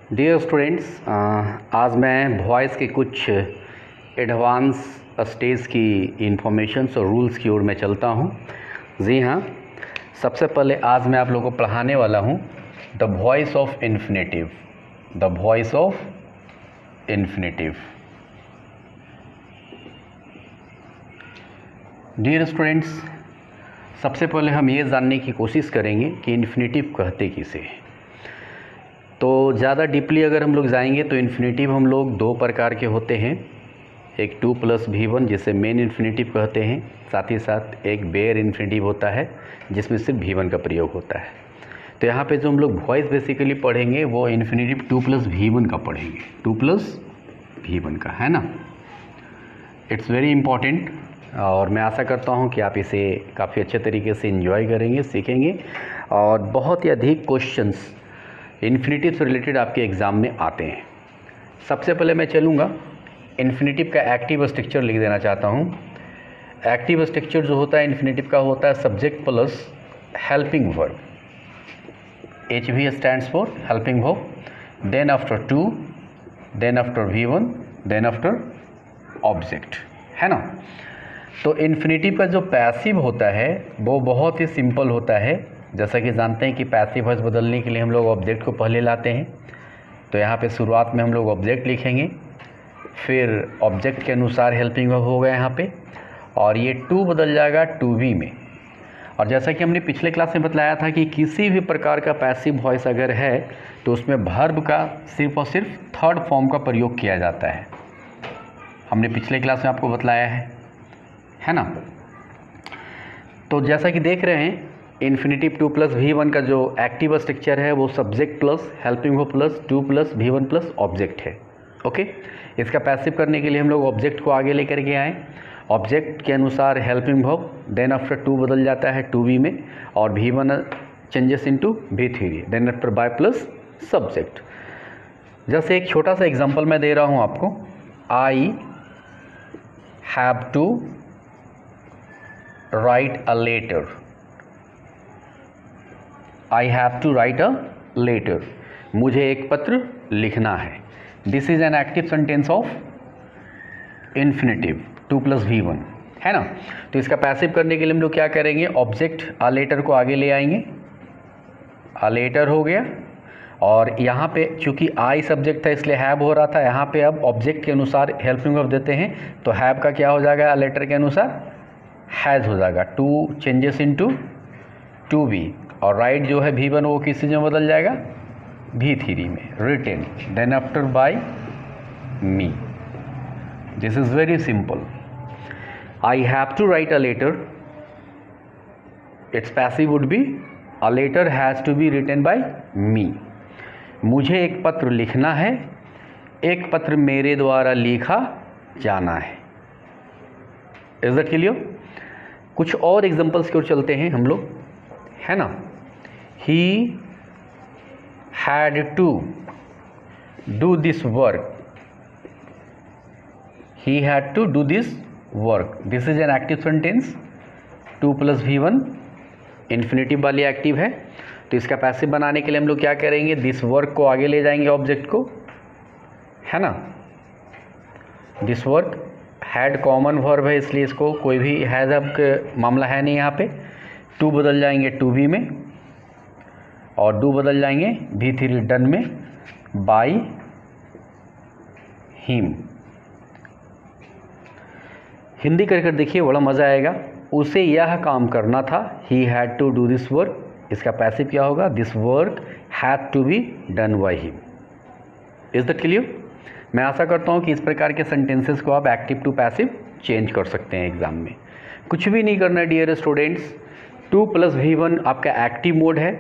Dear students, आज मैं voice के कुछ एडवांस स्टेज की इंफॉर्मेशंस और रूल्स की ओर मैं चलता हूं। जी हाँ, सबसे पहले आज मैं आप लोगों को पढ़ाने वाला हूं the voice of infinitive. The voice of infinitive. Dear students, सबसे पहले हम ये जानने की कोशिश करेंगे कि इन्फिनेटिव कहते किसे। तो ज़्यादा डीपली अगर हम लोग जाएंगे तो इन्फिनेटिव हम लोग दो प्रकार के होते हैं। एक 2+v1 जिसे मेन इन्फिनेटिव कहते हैं, साथ ही साथ एक बेयर इन्फिनेटिव होता है जिसमें सिर्फ v1 का प्रयोग होता है। तो यहाँ पे जो हम लोग वॉइस बेसिकली पढ़ेंगे वो इन्फिनेटिव 2+v1 का पढ़ेंगे, 2+v1 का, है ना। इट्स वेरी इम्पॉर्टेंट और मैं आशा करता हूँ कि आप इसे काफ़ी अच्छे तरीके से एंजॉय करेंगे, सीखेंगे और बहुत ही अधिक क्वेश्चंस इन्फिनेटिव से रिलेटेड आपके एग्ज़ाम में आते हैं। सबसे पहले मैं चलूँगा इन्फिनेटिव का एक्टिव स्ट्रक्चर लिख देना चाहता हूँ। एक्टिव स्ट्रक्चर जो होता है इन्फिनेटिव का होता है subject plus helping verb. HV stands for helping verb, then after to, then after V1, then after object, है ना। तो इन्फिनेटिव का जो पैसिव होता है वो बहुत ही सिंपल होता है। जैसा कि जानते हैं कि पैसिव वॉइस बदलने के लिए हम लोग ऑब्जेक्ट को पहले लाते हैं। तो यहाँ पे शुरुआत में हम लोग ऑब्जेक्ट लिखेंगे, फिर ऑब्जेक्ट के अनुसार हेल्पिंग वर्ब होगा यहाँ पे, और ये टू बदल जाएगा टू बी में। और जैसा कि हमने पिछले क्लास में बतलाया था कि किसी भी प्रकार का पैसिव वॉइस अगर है तो उसमें वर्ब का सिर्फ और सिर्फ थर्ड फॉर्म का प्रयोग किया जाता है। हमने पिछले क्लास में आपको बतलाया है ना। तो जैसा कि देख रहे हैं इन्फिनेटिव 2+v1 का जो एक्टिव स्ट्रक्चर है वो subject plus helping verb plus 2+v1 plus object है। ओके, इसका पैसिव करने के लिए हम लोग ऑब्जेक्ट को आगे लेकर के आए। ऑब्जेक्ट के अनुसार helping verb, then after to बदल जाता है टू बी में, और v1 changes into v3, then after by plus subject. जैसे एक छोटा सा एग्जांपल मैं दे रहा हूँ आपको। I have to write a letter. I have to write a letter, मुझे एक पत्र लिखना है। This is an active sentence of infinitive 2+v1, है ना। तो इसका पैसिव करने के लिए हम लोग क्या करेंगे, ऑब्जेक्ट अ लेटर को आगे ले आएंगे। अ लेटर हो गया, और यहाँ पे चूंकि आई सब्जेक्ट था इसलिए हैव हो रहा था। यहाँ पे अब ऑब्जेक्ट के अनुसार हेल्पिंग वर्ब देते हैं तो हैव का क्या हो जाएगा, अ लेटर के अनुसार हैज़ हो जाएगा। To changes into to be, और राइट जो है v1 वो किस चीज़ में बदल जाएगा, v3 में, written, then after by me. This is very simple. I have to write a letter, it's passive would be a letter has to be written by me. मुझे एक पत्र लिखना है, एक पत्र मेरे द्वारा लिखा जाना है। Is that clear. कुछ और एग्जांपल्स की ओर चलते हैं हम लोग, है ना। He had to do this work. He had to do this work. This is an active sentence, 2+v1 infinitive वाली एक्टिव है। तो इसका पैसिव बनाने के लिए हम लोग क्या करेंगे, दिस वर्क को आगे ले जाएंगे ऑब्जेक्ट को, है ना। This work had common verb है इसलिए इसको कोई भी हैज़ अब मामला है नहीं। यहाँ पे टू बदल जाएंगे टू बी में, और डू बदल जाएंगे v3 डन में, बाय हिम। हिंदी कर देखिए, बड़ा मज़ा आएगा। उसे यह काम करना था, he had to do this work. इसका पैसिव क्या होगा, this work had to be done by him. Is that clear. मैं आशा करता हूँ कि इस प्रकार के सेंटेंसेस को आप एक्टिव टू पैसिव चेंज कर सकते हैं एग्जाम में। कुछ भी नहीं करना है डियर स्टूडेंट्स। 2+v1 आपका एक्टिव मोड है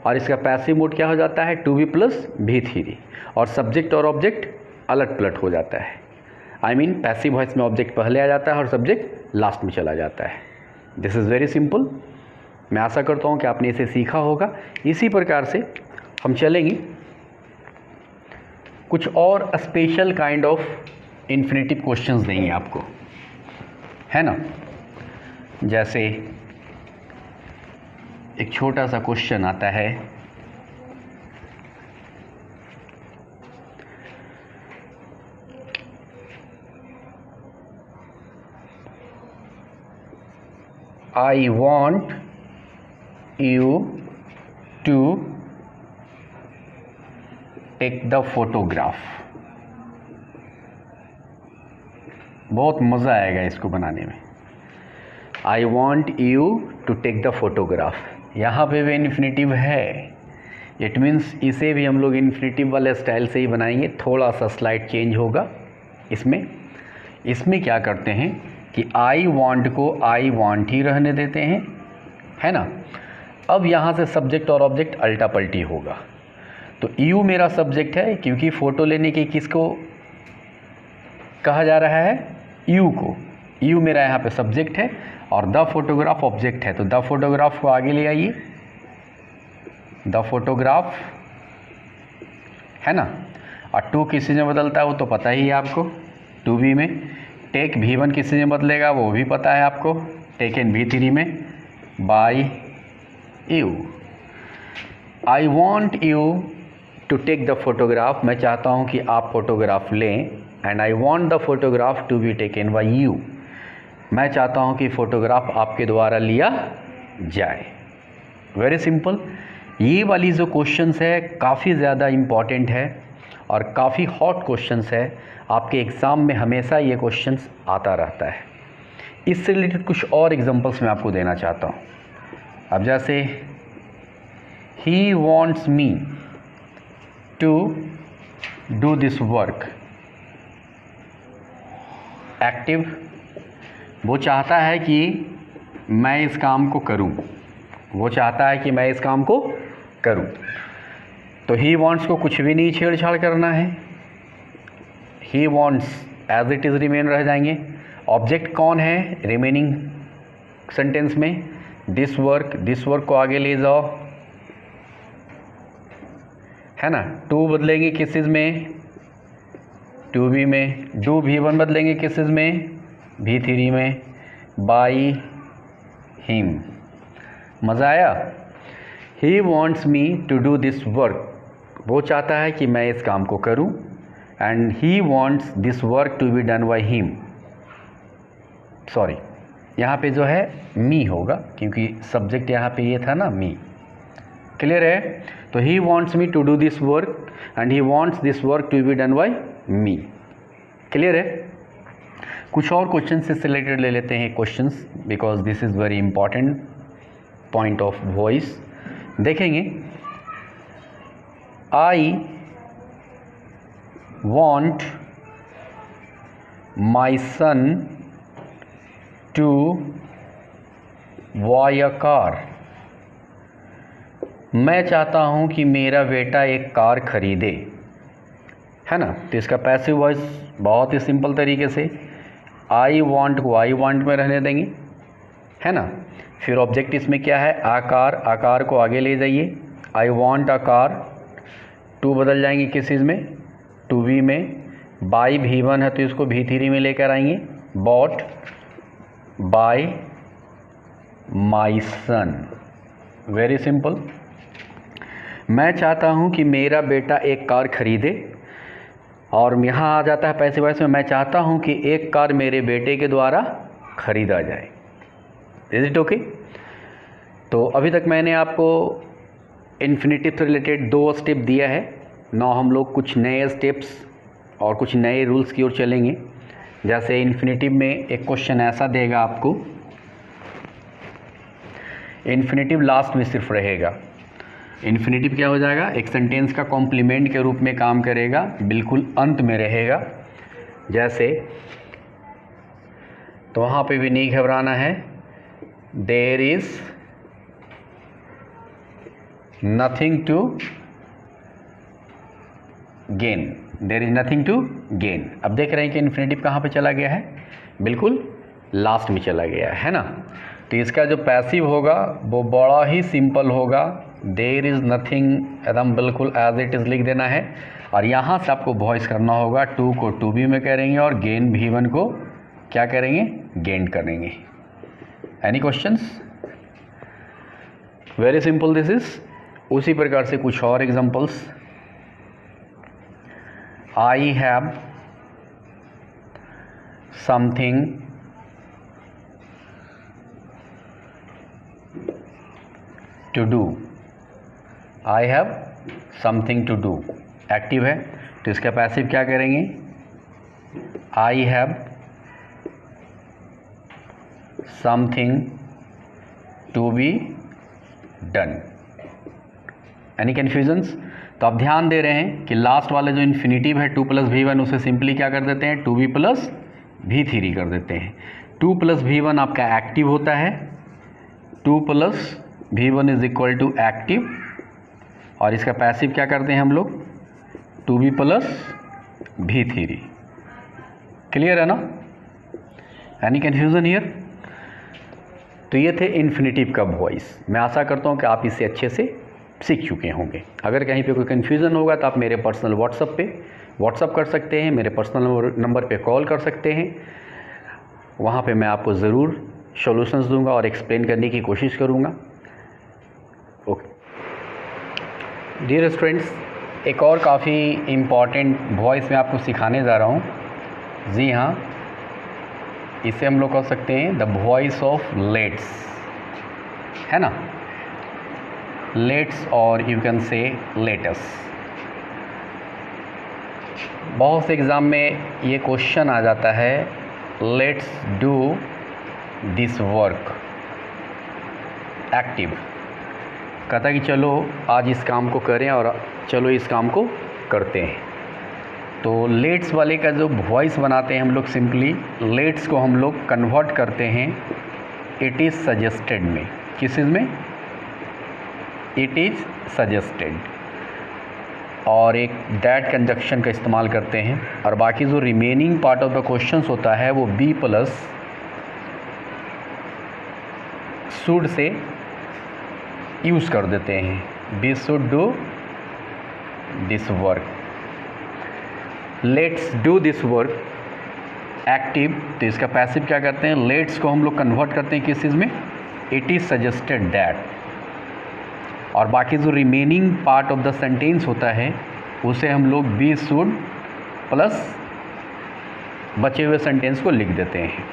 और इसका पैसिव मोड क्या हो जाता है, 2b प्लस v3, और सब्जेक्ट और ऑब्जेक्ट अलट पलट हो जाता है। आई मीन पैसिव वॉइस में ऑब्जेक्ट पहले आ जाता है और सब्जेक्ट लास्ट में चला जाता है। This is very simple. मैं आशा करता हूँ कि आपने इसे सीखा होगा। इसी प्रकार से हम चलेंगे कुछ और special kind of infinitive questions देंगे आपको, है ना। जैसे एक छोटा सा क्वेश्चन आता है, I want you to take the photograph. बहुत मज़ा आएगा इसको बनाने में। I want you to take the photograph, यहाँ पे भी इन्फिनेटिव है, इट मीन्स इसे भी हम लोग इन्फिनेटिव वाले स्टाइल से ही बनाएंगे। थोड़ा सा स्लाइड चेंज होगा इसमें क्या करते हैं कि आई वॉन्ट को आई वॉन्ट ही रहने देते हैं, है ना। अब यहाँ से सब्जेक्ट और ऑब्जेक्ट अल्टा पल्टी होगा। तो यू मेरा सब्जेक्ट है, क्योंकि फ़ोटो लेने के किसको कहा जा रहा है, यू को। यू मेरा यहाँ पे सब्जेक्ट है और द फोटोग्राफ ऑब्जेक्ट है। तो द फोटोग्राफ को आगे ले आइए, द फोटोग्राफ, है ना। और टू किसी में बदलता है वो तो पता ही है आपको, टू बी में। टेक V1 किसी में बदलेगा वो भी पता है आपको, टेकन V3 में by you. I want you to take the photograph, मैं चाहता हूँ कि आप फोटोग्राफ लें। And I want the photograph to be taken by you, मैं चाहता हूँ कि फ़ोटोग्राफ आपके द्वारा लिया जाए। Very simple. ये वाली जो क्वेश्चंस है काफ़ी ज़्यादा इम्पॉर्टेंट है और काफ़ी हॉट क्वेश्चंस है, आपके एग्ज़ाम में हमेशा ये क्वेश्चंस आता रहता है। इससे रिलेटेड कुछ और एग्जांपल्स मैं आपको देना चाहता हूँ। अब जैसे he wants me to do this work, active, वो चाहता है कि मैं इस काम को करूं, वो चाहता है कि मैं इस काम को करूं। तो ही वॉन्ट्स को कुछ भी नहीं छेड़छाड़ करना है, he wants as it is remain रह जाएंगे। ऑब्जेक्ट कौन है रिमेनिंग सेंटेंस में, दिस वर्क को आगे ले जाओ, है ना। टू बदलेंगे किस चीज़ में, टू बी में। डू V1 बदलेंगे किस चीज़ में, V3 में बाई हिम। मज़ा आया। He wants me to do this work, वो चाहता है कि मैं इस काम को करूं। And he wants this work to be done by him, sorry यहाँ पे जो है मी होगा, क्योंकि सब्जेक्ट यहाँ पे ये था ना, मी। क्लियर है। तो he wants me to do this work and he wants this work to be done by me. Clear है। कुछ और क्वेश्चन से रिलेटेड ले लेते हैं questions, because this is very important point of voice. देखेंगे, I want my son to buy a car, मैं चाहता हूं कि मेरा बेटा एक कार खरीदे, है ना। तो इसका पैसिव वॉइस बहुत ही सिंपल तरीके से आई वॉन्ट को आई वॉन्ट में रहने देंगे, है ना। फिर ऑब्जेक्ट इसमें क्या है, आकार, आकार को आगे ले जाइए, I want a car. To बदल जाएंगे किस चीज़ में, टू बी में। बाई V1 है तो इसको V3 में लेकर आएंगे, bought by my son. Very simple. मैं चाहता हूं कि मेरा बेटा एक कार खरीदे, और यहाँ आ जाता है पैसिव वॉइस में, मैं चाहता हूं कि एक कार मेरे बेटे के द्वारा खरीदा जाए। Is it okay. तो अभी तक मैंने आपको इन्फिनेटिव से रिलेटेड 2 स्टेप दिया है। नाउ हम लोग कुछ नए स्टेप्स और कुछ नए रूल्स की ओर चलेंगे। जैसे इन्फिनेटिव में एक क्वेश्चन ऐसा देगा आपको, इन्फिनेटिव लास्ट में सिर्फ रहेगा। इन्फिनेटिव क्या हो जाएगा, एक सेंटेंस का कॉम्प्लीमेंट के रूप में काम करेगा, बिल्कुल अंत में रहेगा। जैसे, तो वहाँ पे भी नहीं घबराना है, there is nothing to gain, there is nothing to gain. अब देख रहे हैं कि इन्फिनेटिव कहाँ पे चला गया है, बिल्कुल लास्ट में चला गया है ना। तो इसका जो पैसिव होगा वो बड़ा ही सिंपल होगा, देयर इज़ नथिंग, एकदम बिल्कुल एज इट इज़ लिख देना है। और यहाँ से आपको वॉइस करना होगा, टू को टू बी में करेंगे और गेन V1 को क्या करेंगे, गेन करेंगे। Any questions? Very simple this is. उसी प्रकार से कुछ और examples, I have something to do, I have something to do, active है तो इसका पैसिव क्या करेंगे, I have something to be done. Any confusions? तो आप ध्यान दे रहे हैं कि लास्ट वाला जो इन्फिनेटिव है 2 + V1 उसे सिंपली क्या कर देते हैं, 2V + V3 कर देते हैं। 2 + V1 आपका एक्टिव होता है, 2 + V1 = एक्टिव, और इसका पैसिव क्या करते हैं हम लोग, 2V + V3। क्लियर है ना? Any confusion here? तो ये थे इन्फिनेटिव का वॉइस। मैं आशा करता हूँ कि आप इसे अच्छे से सीख चुके होंगे। अगर कहीं पे कोई कन्फ्यूज़न होगा तो आप मेरे पर्सनल व्हाट्सअप कर सकते हैं, मेरे पर्सनल नंबर पे कॉल कर सकते हैं। वहाँ पे मैं आपको ज़रूर सॉल्यूशंस दूंगा और एक्सप्लेन करने की कोशिश करूँगा। ओके डियर स्टूडेंट्स, एक और काफ़ी इम्पॉर्टेंट वॉइस मैं आपको सिखाने जा रहा हूँ। जी हाँ, इसे हम लोग कह सकते हैं द वॉइस ऑफ लेट्स, है ना, लेट्स और यू कैन से लेटस। बहुत से एग्ज़ाम में ये क्वेश्चन आ जाता है, let's do this work, active, कहता है कि चलो आज इस काम को करें और चलो इस काम को करते हैं। तो लेट्स वाले का जो वॉइस बनाते हैं हम लोग, सिंपली लेट्स को हम लोग कन्वर्ट करते हैं इट इज़ सजेस्टेड में। किस चीज़ में? इट इज़ सजेस्टेड, और एक दैट कंजक्शन का इस्तेमाल करते हैं। और बाकी जो remaining part of the questions होता है वो बी प्लस शुड से यूज़ कर देते हैं, be should do this work, let's do this work, active, तो इसका पैसिव क्या करते हैं, लेट्स को हम लोग कन्वर्ट करते हैं किस चीज़ में, इट इज़ सजेस्टेड दैट, और बाकी जो remaining part of the sentence होता है उसे हम लोग बी शुड प्लस बचे हुए सेंटेंस को लिख देते हैं।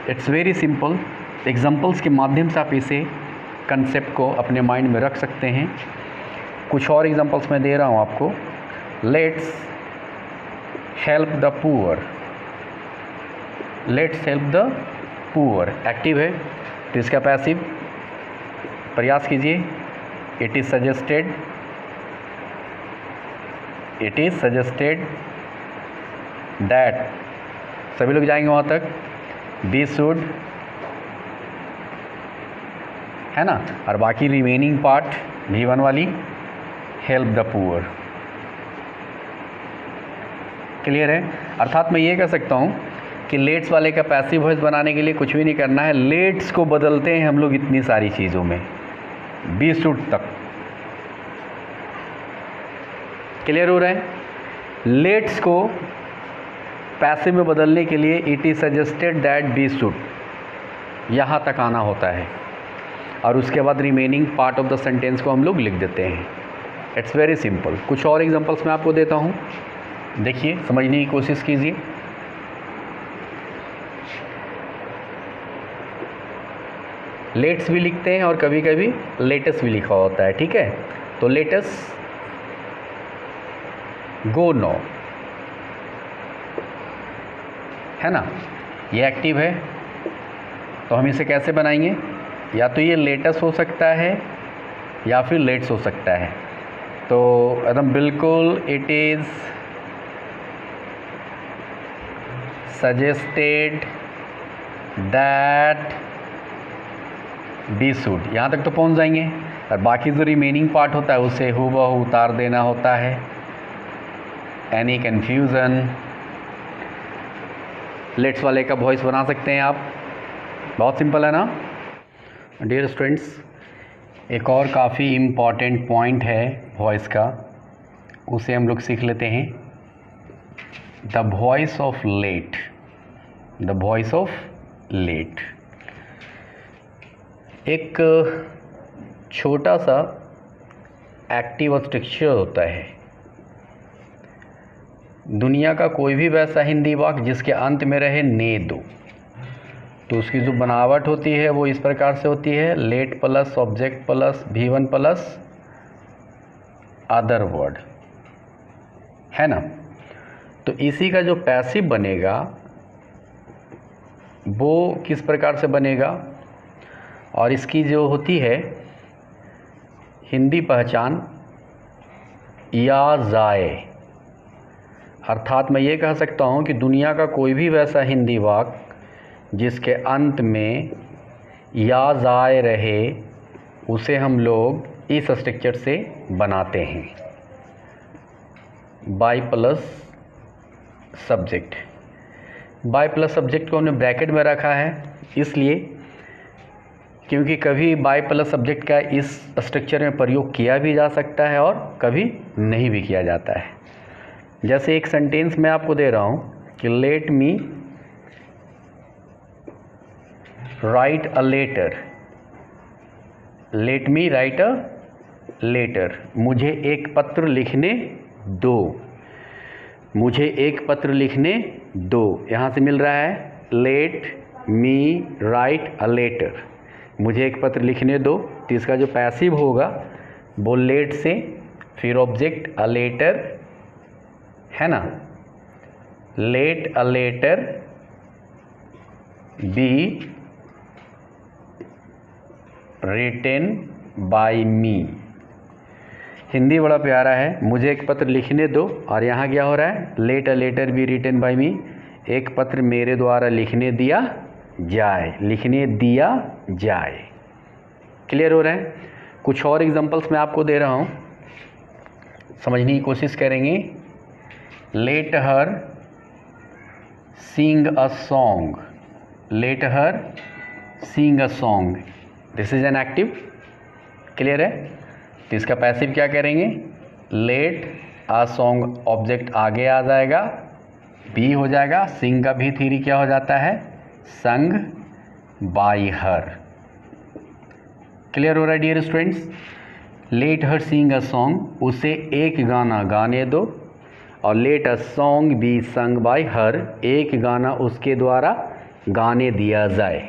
It's very simple. एग्जांपल्स के माध्यम से आप इसे कंसेप्ट को अपने माइंड में रख सकते हैं। कुछ और एग्जांपल्स मैं दे रहा हूँ आपको। Let's help the poor, let's help the poor, active है तो इसका पैसिव, प्रयास कीजिए, it is suggested, it is suggested that, सभी लोग जाएंगे वहाँ तक, बी शुड, है ना, और बाकी रिमेनिंग पार्ट V1 वाली हेल्प द पुअर। क्लियर है? अर्थात मैं ये कह सकता हूँ कि लेट्स वाले का पैसिव वॉइस बनाने के लिए कुछ भी नहीं करना है, लेट्स को बदलते हैं हम लोग इतनी सारी चीज़ों में, बी शुड तक। क्लियर हो रहा है? लेट्स को पैसिव में बदलने के लिए it is suggested that be should, यहाँ तक आना होता है, और उसके बाद remaining part of the sentence को हम लोग लिख देते हैं। It's very simple. कुछ और एग्जांपल्स मैं आपको देता हूँ, देखिए, समझने की कोशिश कीजिए। लेट्स भी लिखते हैं और कभी कभी लेटस भी लिखा होता है, ठीक है। तो लेटस गो नो, है ना, ये एक्टिव है, तो हम इसे कैसे बनाएंगे, या तो ये लेटस हो सकता है या फिर लेट्स हो सकता है। तो एकदम बिल्कुल, it is suggested that be should, यहाँ तक तो पहुँच जाएंगे, और बाकी जो रिमेनिंग पार्ट होता है उसे हूबहू उतार देना होता है। Any confusion? लेट्स वाले का वॉइस बना सकते हैं आप, बहुत सिंपल है ना। डियर स्टूडेंट्स, एक और काफ़ी इम्पॉर्टेंट पॉइंट है वॉइस का, उसे हम लोग सीख लेते हैं। The voice of let, the voice of let एक छोटा सा एक्टिव स्ट्रक्चर होता है। दुनिया का कोई भी वैसा हिंदी वाक्य जिसके अंत में रहे ने दो, तो उसकी जो बनावट होती है वो इस प्रकार से होती है, late plus object plus V1 plus other word, है ना। तो इसी का जो पैसिव बनेगा वो किस प्रकार से बनेगा, और इसकी जो होती है हिंदी पहचान या जाए, अर्थात मैं ये कह सकता हूँ कि दुनिया का कोई भी वैसा हिंदी वाक्य जिसके अंत में या जाए रहे उसे हम लोग इस स्ट्रक्चर से बनाते हैं, by plus subject. By plus subject को हमने ब्रैकेट में रखा है इसलिए क्योंकि कभी बाय प्लस सब्जेक्ट का इस स्ट्रक्चर में प्रयोग किया भी जा सकता है और कभी नहीं भी किया जाता है। जैसे एक सेंटेंस मैं आपको दे रहा हूँ कि let me write a letter, let me write a letter, मुझे एक पत्र लिखने दो, मुझे एक पत्र लिखने दो। यहाँ से मिल रहा है let me write a letter, मुझे एक पत्र लिखने दो। तो इसका जो पैसिव होगा वो लेट से फिर ऑब्जेक्ट अ लेटर, है ना, let a letter be written by me. Hindi बड़ा प्यारा है, मुझे एक पत्र लिखने दो, और यहाँ क्या हो रहा है, let a letter be written by me, एक पत्र मेरे द्वारा लिखने दिया जाए, लिखने दिया जाए। क्लियर हो रहा है। कुछ और एग्जांपल्स मैं आपको दे रहा हूँ, समझने की कोशिश करेंगे। Let her sing a song, let her sing a song, this is an active. Clear है। तो इसका पैसिव क्या करेंगे, लेट अ सॉन्ग, ऑब्जेक्ट आगे आ जाएगा, बी हो जाएगा, सिंग का भी थ्री क्या हो जाता है, संग बाय हर। क्लियर हो रहा है dear students. Let her sing a song, उसे एक गाना गाने दो, और let a song be sung by her, एक गाना उसके द्वारा गाने दिया जाए।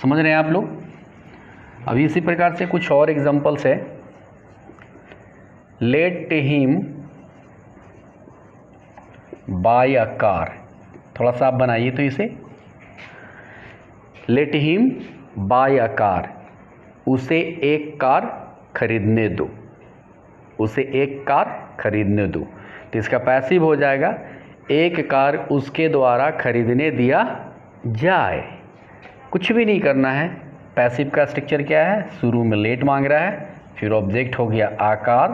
समझ रहे हैं आप लोग। अभी इसी प्रकार से कुछ और एग्जांपल्स है। Let him by a car, थोड़ा सा आप बनाइए तो इसे, let him by a car, उसे एक कार खरीदने दो, उसे एक कार खरीदने दो। तो इसका पैसिव हो जाएगा, एक कार उसके द्वारा खरीदने दिया जाए। कुछ भी नहीं करना है। पैसिव का स्ट्रक्चर क्या है, शुरू में लेट मांग रहा है, फिर ऑब्जेक्ट हो गया आकार,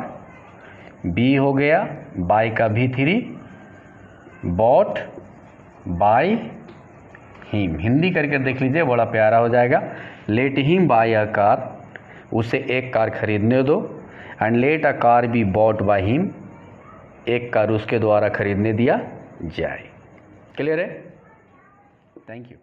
बी हो गया, बाय का भी three, bought by him. Hindi करके देख लीजिए, बड़ा प्यारा हो जाएगा। Let him by a car, उसे एक कार खरीदने दो, and let a car be bought by him, एक कार उसके द्वारा खरीदने दिया जाए। क्लियर है। Thank you.